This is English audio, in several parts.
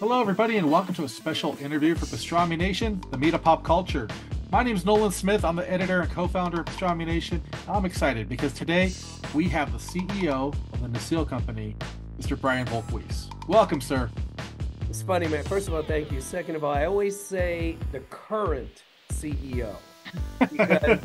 Hello, everybody, and welcome to a special interview for Pastrami Nation, the meat of pop culture. My name is Nolan Smith. I'm the editor and co-founder of Pastrami Nation. I'm excited because today we have the CEO of the Nacelle Company, Mr. Brian Volk Weiss. Welcome, sir. It's funny, man. First of all, thank you. Second of all, I always say the current CEO because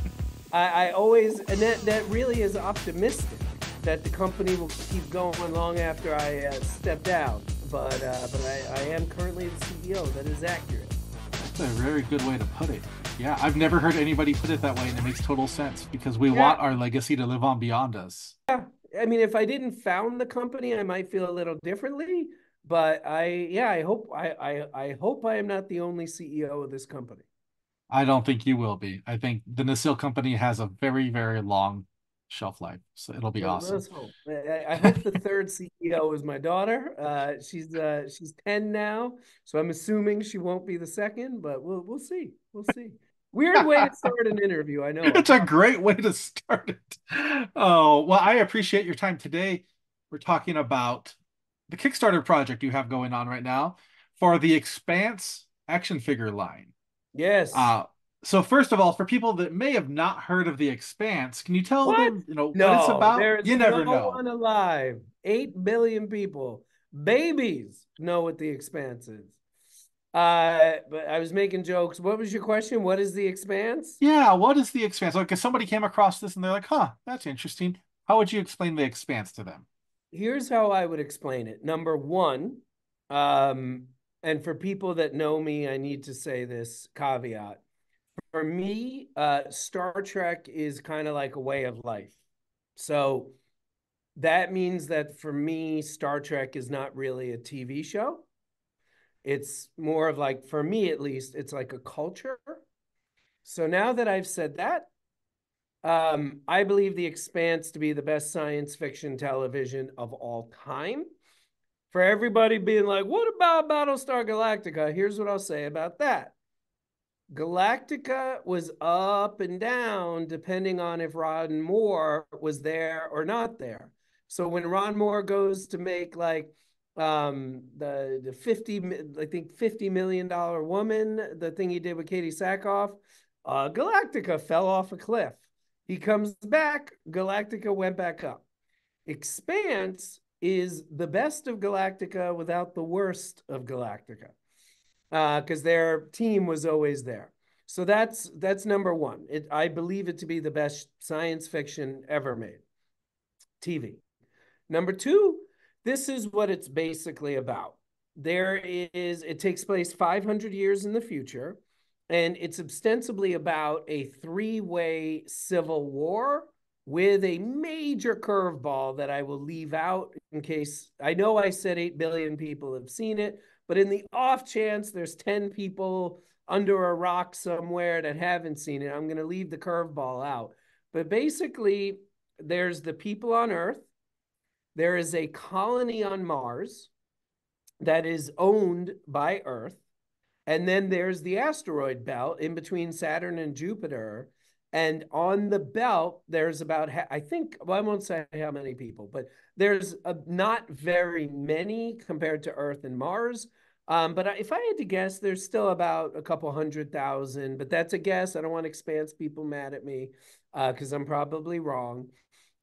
I always, and that really is optimistic that the company will keep going long after I step down. But I am currently the CEO. That is accurate. That's a very good way to put it. Yeah, I've never heard anybody put it that way, and it makes total sense because we want our legacy to live on beyond us. Yeah. I mean, if I didn't found the company, I might feel a little differently. But I hope I hope I am not the only CEO of this company. I don't think you will be. I think the Nacelle Company has a very, very long shelf life, so it'll be awesome. Let's hope. I hope the third CEO is my daughter. She's 10 now, so I'm assuming she won't be the second, but we'll see. We'll see. Weird way to start an interview, I know. It's a great way to start it. Oh, well, I appreciate your time today. We're talking about the Kickstarter project you have going on right now for the Expanse action figure line. Yes. Uh, so first of all, for people that may have not heard of the Expanse, can you tell What? them, what it's No, about? there's You never no know. one alive. 8 billion people, babies know what the Expanse is. But I was making jokes. What was your question? What is the Expanse? Yeah, what is the Expanse? Like, if somebody came across this and they're like, huh, that's interesting. How would you explain the Expanse to them? Here's how I would explain it. Number one, and for people that know me, I need to say this caveat. For me, Star Trek is kind of like a way of life. So that means that for me, Star Trek is not really a TV show. It's more of like, for me at least, it's like a culture. So now that I've said that, I believe The Expanse to be the best science fiction television of all time. For everybody being like, what about Battlestar Galactica? Here's what I'll say about that. Galactica was up and down depending on if Ron Moore was there or not there. So when Ron Moore goes to make like the 50, I think $50 million woman, the thing he did with Katie Sackhoff, Galactica fell off a cliff. He comes back, Galactica went back up. Expanse is the best of Galactica without the worst of Galactica because their team was always there. So that's number one. I believe it to be the best science fiction ever made, TV. Number two, this is what it's basically about. It takes place 500 years in the future, and it's ostensibly about a three-way civil war with a major curveball that I will leave out in case I know I said 8 billion people have seen it, but in the off chance there's 10 people under a rock somewhere that haven't seen it, I'm going to leave the curveball out. But basically, there's the people on Earth. There is a colony on Mars that is owned by Earth. And then there's the asteroid belt in between Saturn and Jupiter. And on the belt, there's about, I think, well, I won't say how many people, but there's not very many compared to Earth and Mars. But if I had to guess, there's still about a couple 100,000, but that's a guess. I don't want Expanse people mad at me because I'm probably wrong.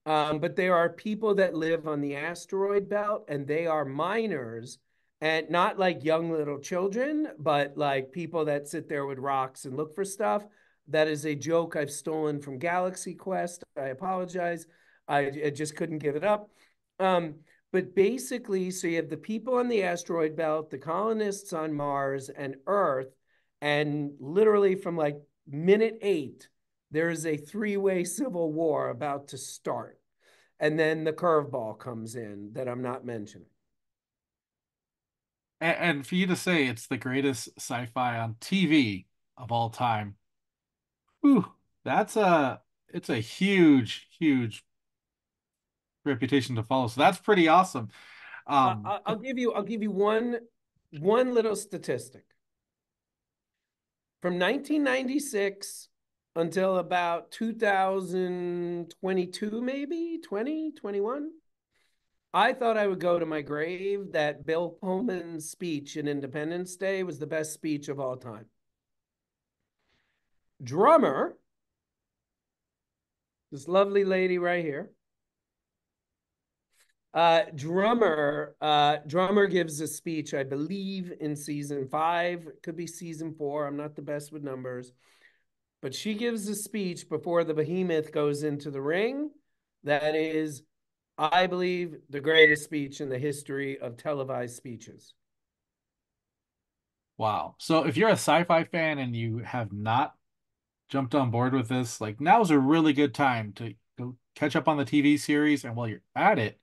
But there are people that live on the asteroid belt and they are miners and not like young little children, but like people that sit there with rocks and look for stuff. That is a joke I've stolen from Galaxy Quest. I apologize. I just couldn't give it up. But basically, so you have the people on the asteroid belt, the colonists on Mars and Earth, and literally from like minute 8, there is a three-way civil war about to start. And then the curveball comes in that I'm not mentioning. And for you to say it's the greatest sci-fi on TV of all time, whew, it's a huge, huge reputation to follow. So that's pretty awesome. I'll give you one little statistic. From 1996 until about 2022, maybe 2021, I thought I would go to my grave that Bill Pullman's speech in Independence Day was the best speech of all time. Drummer, this lovely lady right here. Drummer gives a speech, I believe, in season 5. It could be season 4. I'm not the best with numbers. But she gives a speech before the behemoth goes into the ring. That is, I believe, the greatest speech in the history of televised speeches. Wow. So if you're a sci-fi fan and you have not jumped on board with this, like now's a really good time to go catch up on the TV series. And while you're at it,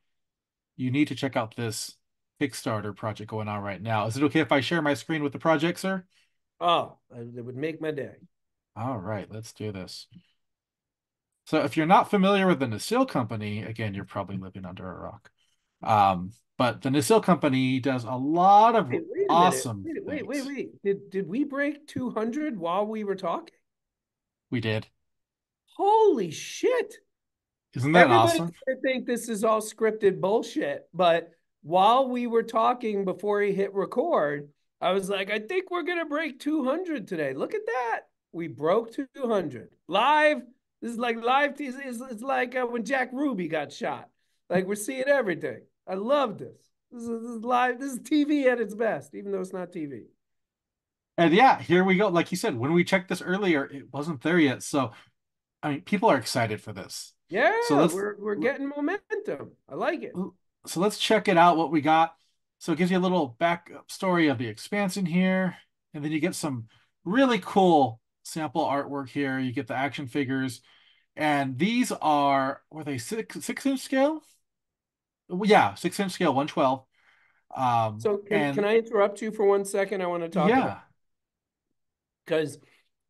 you need to check out this Kickstarter project going on right now. Is it okay if I share my screen with the project, sir? Oh, it would make my day. All right, let's do this. So if you're not familiar with the Nacelle Company, again, you're probably living under a rock. But the Nacelle Company does a lot of Wait a minute. awesome things. Wait. Did we break 200 while we were talking? We did. Holy shit. Isn't that Everybody's awesome? gonna think this is all scripted bullshit, but while we were talking before he hit record, I was like, I think we're gonna break 200 today. Look at that. We broke 200 live. This is like live. It's like when Jack Ruby got shot. Like we're seeing everything. I love this. This is live. This is TV at its best, even though it's not TV. And yeah, here we go. Like you said, when we checked this earlier, it wasn't there yet. So, I mean, people are excited for this. So Yeah, let's we're getting momentum. I like it. so let's check it out what we got. So it gives you a little backup story of the Expanse in here, and then you get some really cool sample artwork here. You get the action figures, and these were they 6-inch scale? Well, yeah, 6-inch scale, 112. So can And I interrupt you for 1 second? I want to talk about yeah, because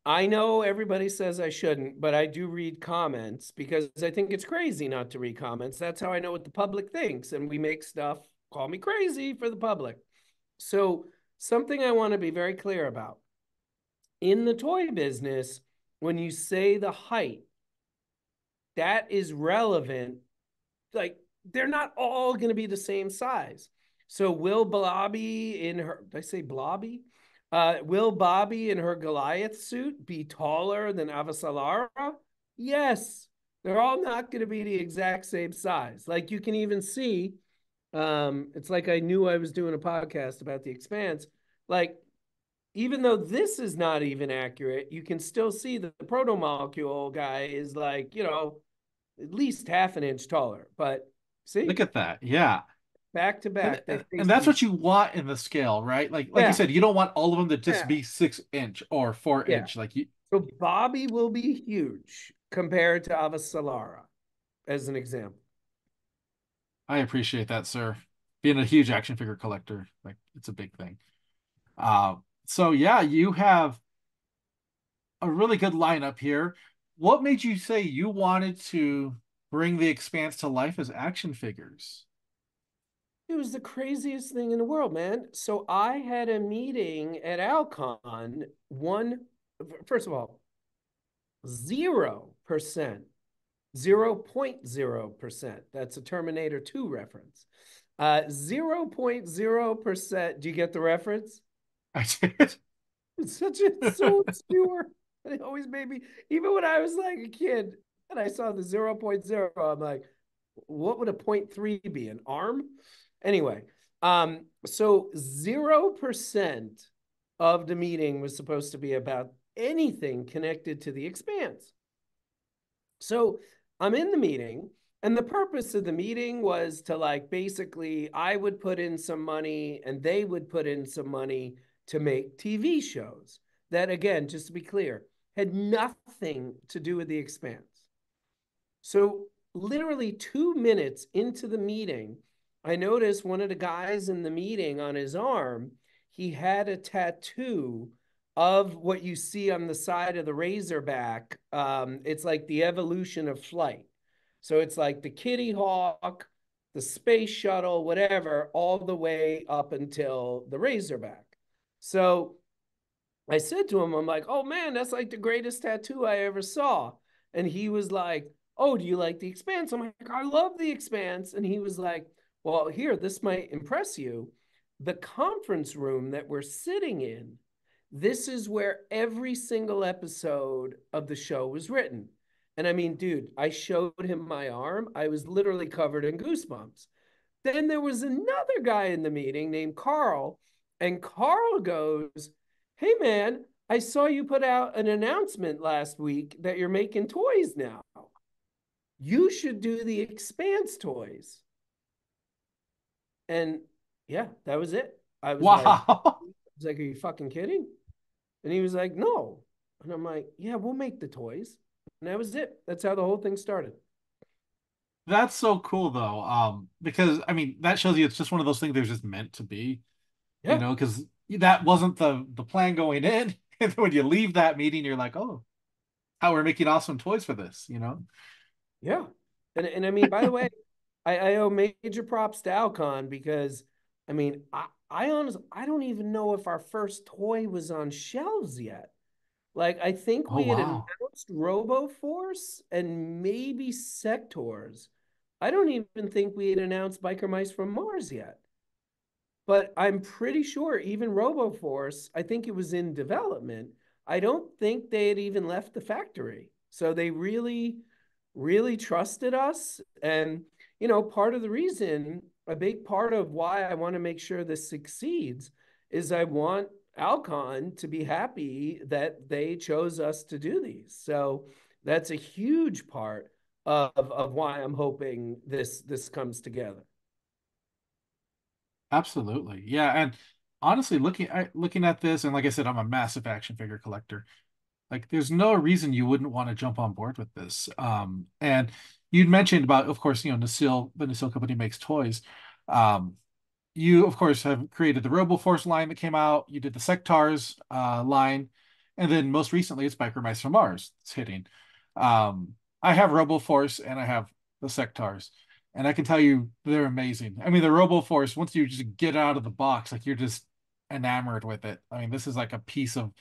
I know everybody says I shouldn't, but I do read comments because I think it's crazy not to read comments. That's how I know what the public thinks, and we make stuff call me crazy for the public. So something I want to be very clear about in the toy business, when you say the height, that is relevant. Like they're not all going to be the same size. So will Blobby in her, did I say Blobby? Will Bobby in her Goliath suit be taller than Avasalara? Yes. They're all not going to be the exact same size. Like you can even see, it's like I knew I was doing a podcast about the Expanse. Like, even though this is not even accurate, you can still see that the proto molecule guy is like, at least half an inch taller. But see, look at that. Yeah. back to And, back, they and face that's each. what you want in the scale, right? Like you Yeah, said, you don't want all of them to just yeah, be 6-inch or four yeah. inch. Like you, So Bobby will be huge compared to Avasalara, as an example. I appreciate that, sir. Being a huge action figure collector, like it's a big thing. So yeah, you have a really good lineup here. What made you say you wanted to bring the Expanse to life as action figures? It was the craziest thing in the world, man. So I had a meeting at Alcon. First of all, 0%, 0.0%. That's a Terminator 2 reference. 0.0%. Do you get the reference? I did. It's so obscure. It always made me, even when I was like a kid and I saw the 0.0, I'm like, what would a 0.3 be? An arm? Anyway, so 0% of the meeting was supposed to be about anything connected to the Expanse. So I'm in the meeting, and the purpose of the meeting was to like basically, I would put in some money and they would put in some money to make TV shows that, again, just to be clear, had nothing to do with the Expanse. So, literally 2 minutes into the meeting, I noticed one of the guys in the meeting on his arm, he had a tattoo of what you see on the side of the Razorback. It's like the evolution of flight. So it's like the Kitty Hawk, the space shuttle, whatever, all the way up until the Razorback. So I said to him, I'm like, oh man, that's like the greatest tattoo I ever saw. And he was like, oh, do you like the Expanse? I'm like, I love the Expanse. And he was like, Well, here, this might impress you. The conference room that we're sitting in, this is where every single episode of the show was written. And I mean, dude, I showed him my arm. I was literally covered in goosebumps. Then there was another guy in the meeting named Carl, and Carl goes, "Hey, man, I saw you put out an announcement last week that you're making toys now. You should do the Expanse toys." And yeah, that was it. Wow. I was like, "Are you fucking kidding?" And he was like, "No." And I'm like, "Yeah, we'll make the toys." And that was it. That's how the whole thing started. That's so cool though. Because I mean that shows you it's just one of those things they're just meant to be, Yeah, because that wasn't the plan going in. And when you leave that meeting, you're like, oh, how we're making awesome toys for this. yeah. And I mean, by the way, I owe major props to Alcon because I mean, I honestly I don't even know if our first toy was on shelves yet. Like I think Oh we had wow. announced RoboForce and maybe Sectors. I don't even think we had announced Biker Mice from Mars yet. But I'm pretty sure even RoboForce, I think it was in development. I don't think they had even left the factory. So they really, really trusted us. And, part of the reason, a big part of why I want to make sure this succeeds is I want Alcon to be happy that they chose us to do these. So that's a huge part of why I'm hoping this comes together. Absolutely. Yeah, and honestly looking at this, and like I said, I'm a massive action figure collector. Like there's no reason you wouldn't want to jump on board with this. And you'd mentioned about, of course, the Nacelle Company makes toys. Um, you of course have created the RoboForce line that came out. You did the Sectars line, and then most recently it's Biker Mice from Mars. It's hitting. I have RoboForce and I have the Sectars, and I can tell you they're amazing. I mean, the RoboForce, once you just get out of the box, like you're just enamored with it. I mean, this is like a piece of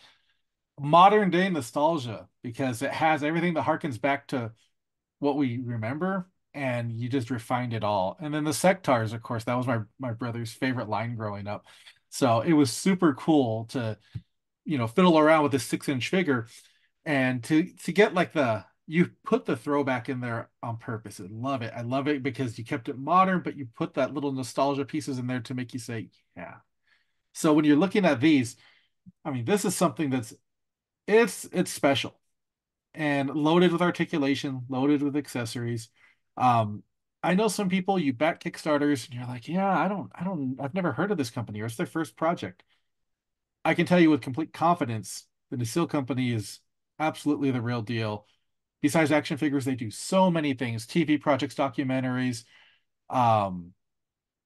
modern day nostalgia because it has everything that harkens back to what we remember, and you just refined it all. And then the Sectars, of course, that was my brother's favorite line growing up. So it was super cool to, fiddle around with this 6-inch figure and to get like you put the throwback in there on purpose. I love it. I love it because you kept it modern, but you put that little nostalgia pieces in there to make you say, yeah. So when you're looking at these, I mean, this is something it's special and loaded with articulation, loaded with accessories. Um, I know some people you back Kickstarters and you're like, yeah, I've never heard of this company or it's their first project. I can tell you with complete confidence, the Nacelle Company is absolutely the real deal. Besides action figures, they do so many things: TV projects, documentaries, um,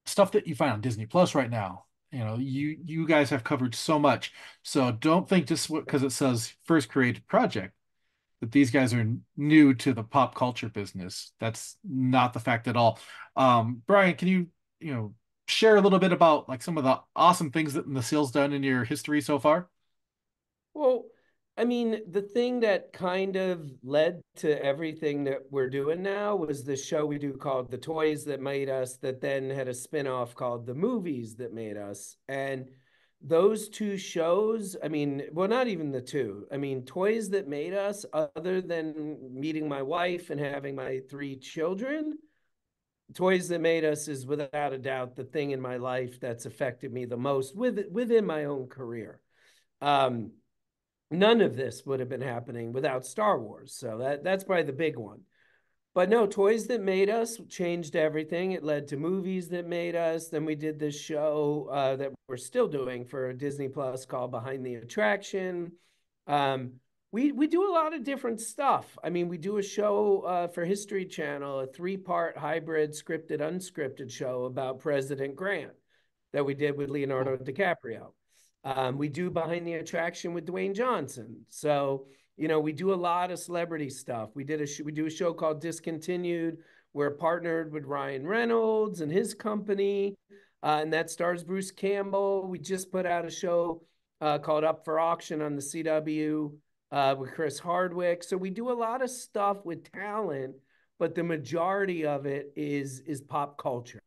stuff that you find on Disney Plus right now. You guys have covered so much. So don't think just because it says first created project that these guys are new to the pop culture business. That's not the fact at all. Brian, can you share a little bit about like some of the awesome things that Nacelle's done in your history so far? Well, I mean, the thing that kind of led to everything that we're doing now was the show we do called The Toys That Made Us, that then had a spin-off called The Movies That Made Us. And those two shows, I mean, well, not even the two. I mean, Toys That Made Us, other than meeting my wife and having my three children, Toys That Made Us is without a doubt the thing in my life that's affected me the most within my own career. Um, None of this would have been happening without Star Wars. So that's probably the big one. But no, Toys That Made Us changed everything. It led to movies that made us. Then we did this show that we're still doing for Disney Plus called Behind the Attraction. Um, we do a lot of different stuff. I mean, we do a show for History Channel, a 3-part hybrid scripted unscripted show about President Grant that we did with Leonardo DiCaprio. We do Behind the Attraction with Dwayne Johnson. So, we do a lot of celebrity stuff. We do a show called Discontinued. We're partnered with Ryan Reynolds and his company, and that stars Bruce Campbell. We just put out a show called Up for Auction on the CW with Chris Hardwick. So we do a lot of stuff with talent, but the majority of it is pop culture.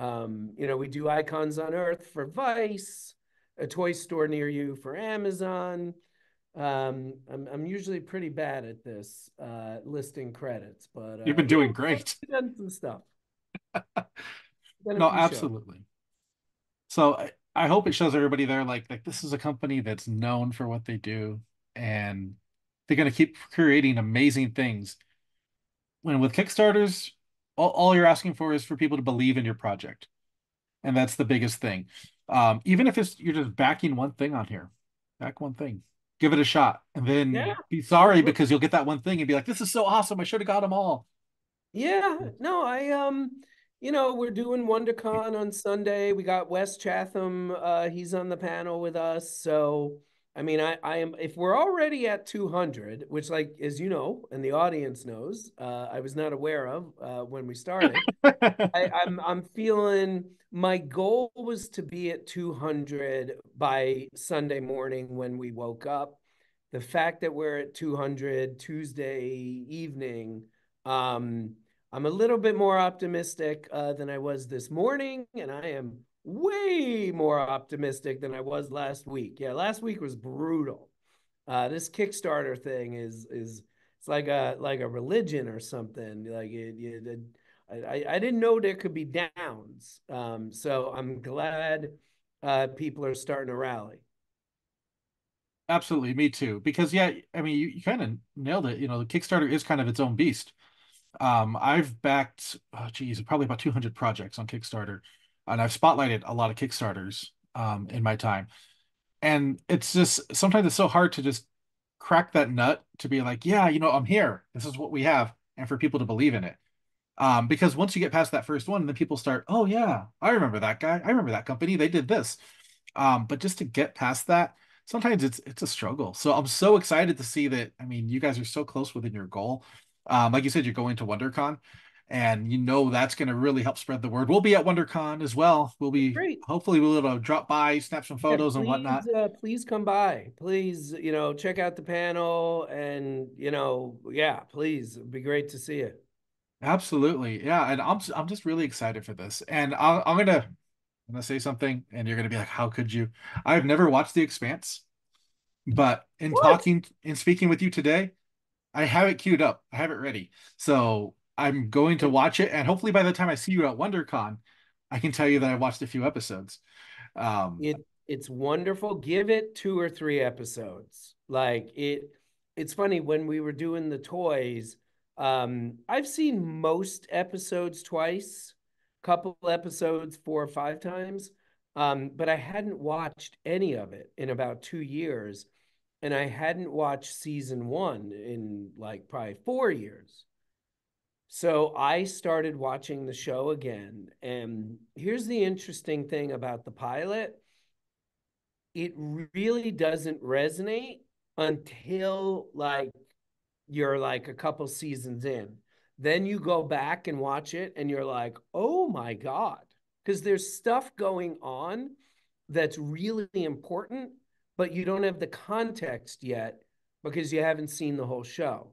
We do Icons on Earth for Vice, a toy store near you for Amazon. I'm usually pretty bad at this listing credits, but You've been doing great. I've done some stuff. Done a No, few shows. absolutely. So I hope it shows everybody there like this is a company that's known for what they do, and they're going to keep creating amazing things. When with Kickstarters, all you're asking for is for people to believe in your project, and that's the biggest thing. Even if it's you're just backing one thing on here, back one thing, give it a shot, and Yeah, then be sorry because you'll get that one thing and be like, "This is so awesome! I should have got them all." yeah. No, we're doing WonderCon on Sunday. We got Wes Chatham. He's on the panel with us. So, I mean, I am. If we're already at 200, which, like, as you know, and the audience knows, I was not aware of when we started. I'm feeling my goal was to be at 200 by Sunday morning when we woke up. The fact that we're at 200 Tuesday evening, um, I'm a little bit more optimistic than I was this morning, and I am way more optimistic than I was last week. Yeah, last week was brutal. This Kickstarter thing is it's like a religion or something. I didn't know there could be downs. So I'm glad people are starting to rally. Absolutely, me too. Because yeah, I mean, you kind of nailed it. The Kickstarter is kind of its own beast. I've backed, oh geez, probably about 200 projects on Kickstarter, and I've spotlighted a lot of Kickstarters in my time. And it's just sometimes it's so hard to just crack that nut to be like, yeah, I'm here. This is what we have, and for people to believe in it. Because once you get past that first one, then people start, oh yeah, I remember that guy. I remember that company. They did this. But just to get past that, sometimes it's a struggle. So I'm so excited to see that. I mean, you guys are so close within your goal. Like you said, you're going to WonderCon, and that's going to really help spread the word. We'll be at WonderCon as well. We'll be Great. hopefully we'll be able to drop by, snap some Yeah, photos and whatnot. please come by. Please, check out the panel and, yeah, please. It'd be great to see it. Absolutely, yeah. And I'm just really excited for this. And I'm gonna say something, and you're gonna be like, "How could you?" I've never watched The Expanse, but What? in speaking with you today, I have it queued up. I have it ready. So I'm going to It, watch it, and hopefully by the time I see you at WonderCon, I can tell you that I watched a few episodes. Um, it's wonderful. Give it 2 or 3 episodes. It's funny when we were doing the toys. I've seen most episodes twice, couple episodes 4 or 5 times. But I hadn't watched any of it in about 2 years, and I hadn't watched season one in like probably 4 years. So I started watching the show again. And here's the interesting thing about the pilot: it really doesn't resonate until like you're like a couple seasons in. Then you go back and watch it and you're like, oh my God. Because there's stuff going on that's really important, but you don't have the context yet because you haven't seen the whole show.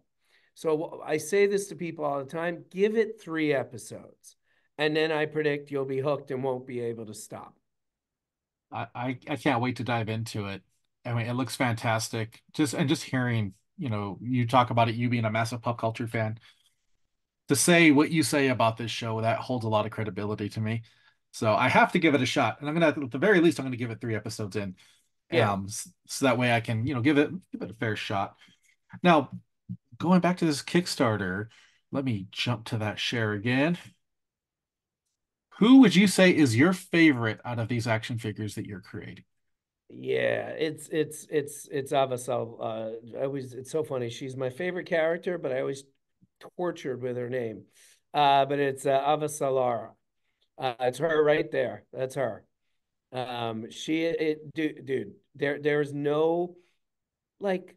So I say this to people all the time: give it 3 episodes. And then I predict you'll be hooked and won't be able to stop. I can't wait to dive into it. I mean, it looks fantastic. Just hearing, you talk about it, you being a massive pop culture fan, to say what you say about this show, that holds a lot of credibility to me. So I have to give it a shot, and I'm gonna, at the very least, I'm gonna give it 3 episodes in, Yeah. so that way I can, give it a fair shot. Now, going back to this Kickstarter, let me jump to that share again. Who would you say is your favorite out of these action figures that you're creating? Yeah, it's Avasal. It's so funny. She's my favorite character, but I always tortured with her name. But it's Avasalara. It's her right there. That's her. Dude, there's no, like,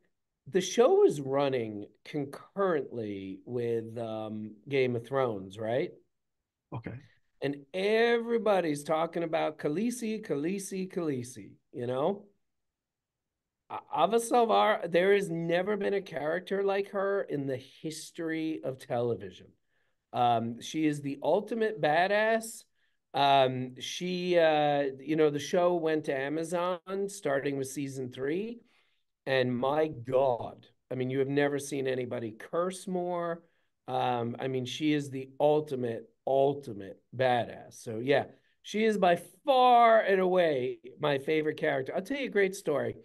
the show is running concurrently with Game of Thrones, right? Okay. And everybody's talking about Khaleesi, Khaleesi, Khaleesi, you know? Ava Salvar, there has never been a character like her in the history of television. She is the ultimate badass, She, the show went to Amazon starting with season 3. And my God, I mean, you have never seen anybody curse more. I mean, she is the ultimate badass. So yeah, she is by far and away my favorite character. I'll tell you a great story.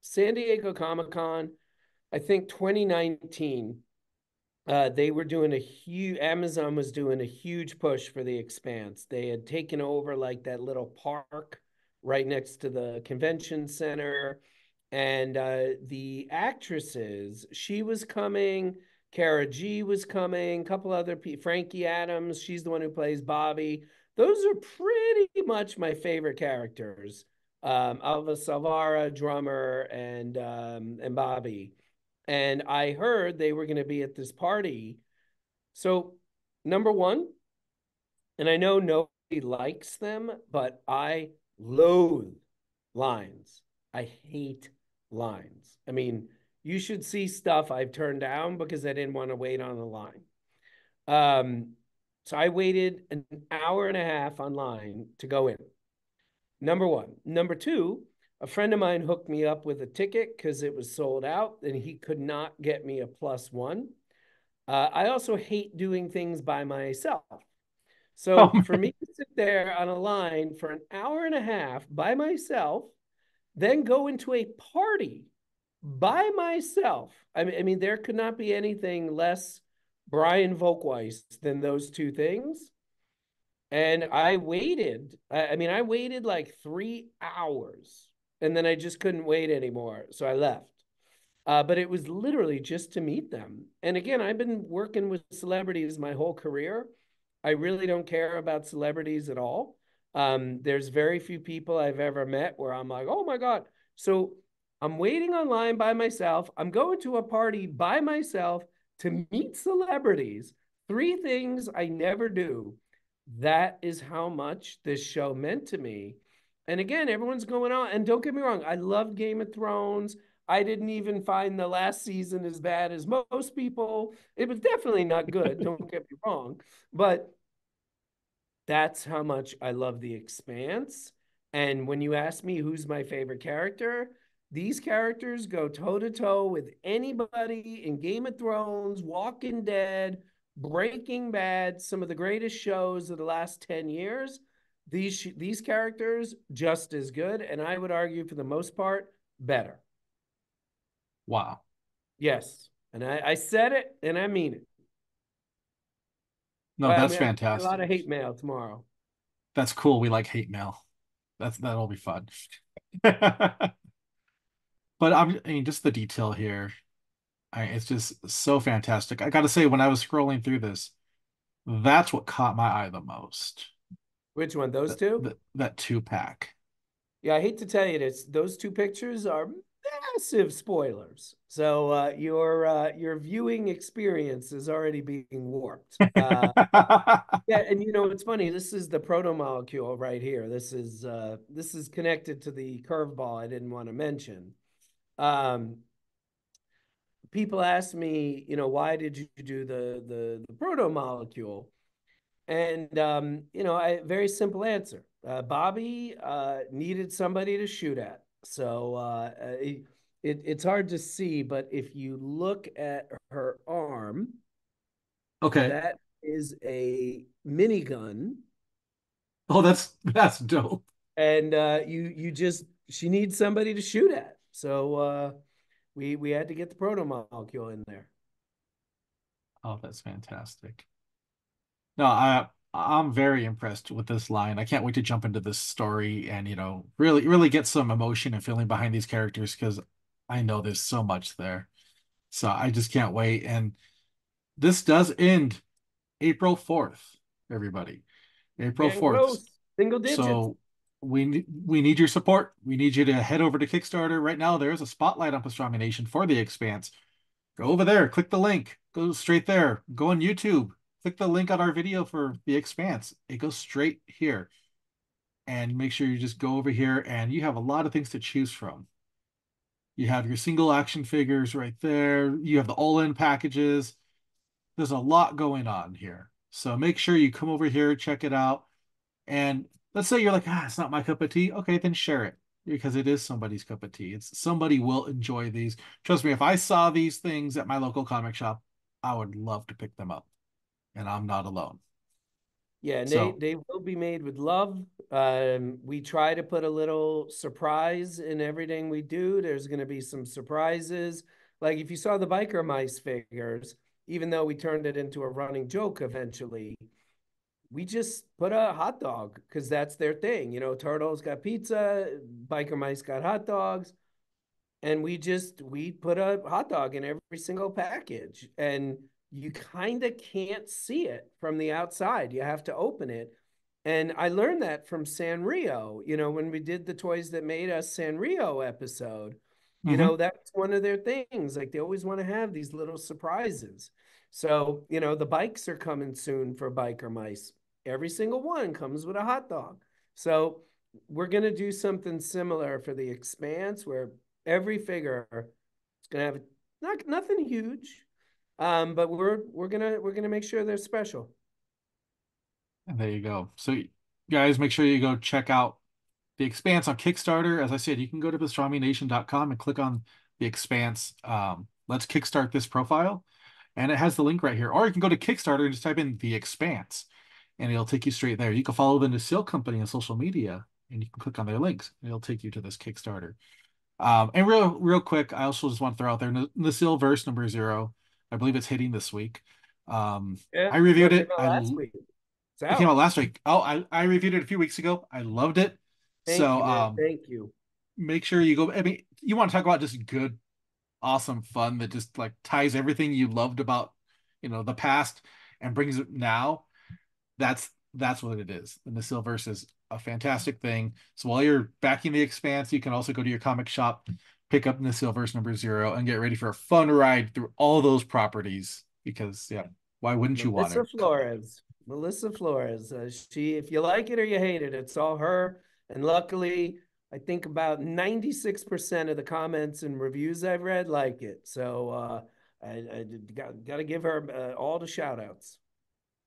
San Diego Comic Con, I think 2019, they were doing a huge, Amazon was doing a huge push for the Expanse. They had taken over like that little park right next to the convention center. And the actresses, she was coming, Kara G was coming, a couple other people, Frankie Adams, she's the one who plays Bobby. Those are pretty much my favorite characters. Alva Salvara, drummer, and Bobby. And I heard they were going to be at this party. So, number one, and I know nobody likes them, but I loathe lines. I hate lines. I mean, you should see stuff I've turned down because I didn't want to wait on the line. Um, so I waited an hour and a half online to go in. Number one. Number two, a friend of mine hooked me up with a ticket because it was sold out and he could not get me a +1. I also hate doing things by myself. Oh So for man. me to sit there on a line for an hour and a half by myself, then go into a party by myself. I mean, there could not be anything less Brian Volk Weiss than those two things. And I waited. I mean, I waited like 3 hours and then I just couldn't wait anymore. So I left. But it was literally just to meet them. And again, I've been working with celebrities my whole career. I really don't care about celebrities at all. There's very few people I've ever met where I'm like, oh my God. So I'm waiting online by myself. I'm going to a party by myself to meet celebrities. Three things I never do. That is how much this show meant to me. And again, everyone's going on. And don't get me wrong, I love Game of Thrones. I didn't even find the last season as bad as most people. It was definitely not good, don't get me wrong. But that's how much I love The Expanse. And when you ask me who's my favorite character, these characters go toe to toe with anybody in Game of Thrones, Walking Dead, Breaking Bad, some of the greatest shows of the last 10 years. These characters just as good, and I would argue for the most part better. Wow. Yes, and I said it, and I mean it. No, Well, I that's mean, I'm getting a lot fantastic. of hate mail tomorrow. That's cool. We like hate mail. That'll be fun. But I mean, just the detail here. It's just so fantastic. I gotta say, when I was scrolling through this, that's what caught my eye the most. Which one? Those That two? that 2 pack. Yeah, I hate to tell you this. Those two pictures are massive spoilers. So your viewing experience is already being warped. Yeah, and it's funny. This is the proto molecule right here. This is connected to the curveball I didn't want to mention. Um, People ask me, why did you do the proto molecule? And very simple answer. Bobby needed somebody to shoot at. So it's hard to see, but if you look at her arm, Okay. that is a minigun, Oh, that's dope. and you just she needs somebody to shoot at. So we had to get the proto molecule in there. Oh, that's fantastic. No, I'm very impressed with this line. I can't wait to jump into this story and, really get some emotion and feeling behind these characters because I know there's so much there. So I just can't wait. And this does end April 4th, everybody. April Getting 4th. close, single digits. So we need your support. We need you to head over to Kickstarter right now. There is a spotlight on Pastrami Nation for the Expanse. Go over there, click the link, go straight there. Go on YouTube, click the link on our video for the Expanse. It goes straight here. And make sure you just go over here and you have a lot of things to choose from. You have your single action figures right there. You have the all-in packages. There's a lot going on here. So make sure you come over here, check it out. And let's say you're like, it's not my cup of tea. Okay, then share it because it is somebody's cup of tea. It's somebody will enjoy these. Trust me, if I saw these things at my local comic shop, I would love to pick them up. And I'm not alone. Yeah, and So, they will be made with love. We try to put a little surprise in everything we do. There's going to be some surprises. Like if you saw the biker mice figures, even though we turned it into a running joke eventually, we just put a hot dog because that's their thing. You know, turtles got pizza, biker mice got hot dogs, and we put a hot dog in every single package, and you kind of can't see it from the outside. You have to open it. And I learned that from Sanrio, you know, when we did the Toys That Made Us Sanrio episode. You mhm. know, that's one of their things. Like they always want to have these little surprises. So, you know, the bikes are coming soon for biker mice. Every single one comes with a hot dog. So we're going to do something similar for the Expanse where every figure is going to have nothing huge, but we're gonna make sure they're special. And there you go. So, guys, make sure you go check out the Expanse on Kickstarter. As I said, you can go to pastramination.com and click on the Expanse. Let's kickstart this profile. And it has the link right here. Or you can go to Kickstarter and just type in the Expanse, and it'll take you straight there. You can follow the Nacelle Company on social media, and you can click on their links, and it'll take you to this Kickstarter. And real quick, I also just want to throw out there Nacelle verse number 0. I believe it's hitting this week. Yeah, I reviewed well, it came it. out last week. It's It came out out. last week. Oh, I reviewed it a few weeks ago. I loved it. Thank So you, man. Thank you. make sure you go. I mean, you want to talk about just good, awesome fun that just like ties everything you loved about, the past and brings it now. That's what it is. And the Silverse is a fantastic thing. So while you're backing the Expanse, you can also go to your comic shop, pick up the Silverse number 0, and get ready for a fun ride through all those properties. Because yeah, why wouldn't you want Melissa to? Flores. Melissa Flores. She, if you like it or you hate it, it's all her. And luckily, I think about 96% of the comments and reviews I've read like it. So I got to give her all the shout outs.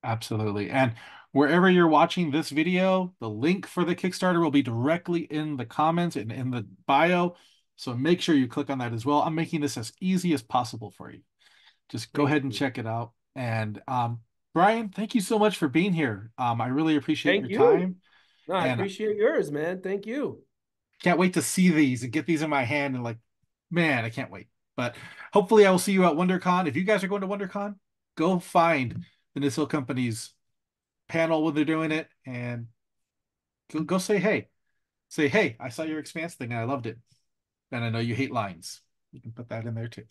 Absolutely. And wherever you're watching this video, the link for the Kickstarter will be directly in the comments and in the bio. So make sure you click on that as well. I'm making this as easy as possible for you. Just go Thank ahead and you. check it out. And Brian, thank you so much for being here. I really appreciate Thank your you. time No, I and appreciate yours, man. Thank you. can't wait to see these and get these in my hand and like, man, I can't wait. But hopefully I will see you at WonderCon. If you guys are going to WonderCon, go find the Nissel Company's panel when they're doing it and go say hey. Say, hey, I saw your Expanse thing and I loved it. And I know you hate lines. You can put that in there too.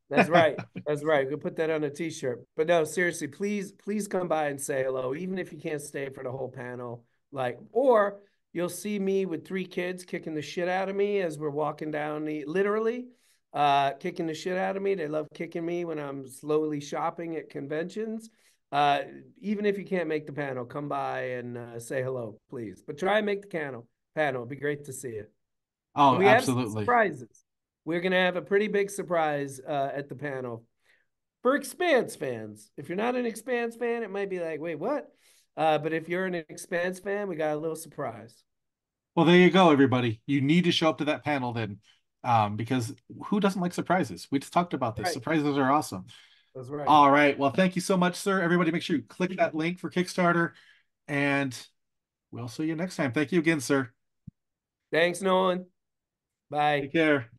That's right. That's right. We'll put that on a t-shirt. But no, seriously, please come by and say hello, even if you can't stay for the whole panel. Like, or you'll see me with 3 kids kicking the shit out of me as we're walking down literally, kicking the shit out of me. They love kicking me when I'm slowly shopping at conventions. Uh, Even if you can't make the panel, come by and say hello, please. But try and make the panel. It'd be great to see you. And Oh, we have some absolutely. surprises. We're going to have a pretty big surprise at the panel for Expanse fans. If you're not an Expanse fan, it might be like, wait, what? But if you're an Expanse fan, we got a little surprise. Well, there you go, everybody. You need to show up to that panel then, because who doesn't like surprises? We just talked about this. Right. Surprises are awesome. That's right. All right. Well, thank you so much, sir. Everybody, make sure you click that link for Kickstarter, and we'll see you next time. Thank you again, sir. Thanks, Nolan. Bye. Take care.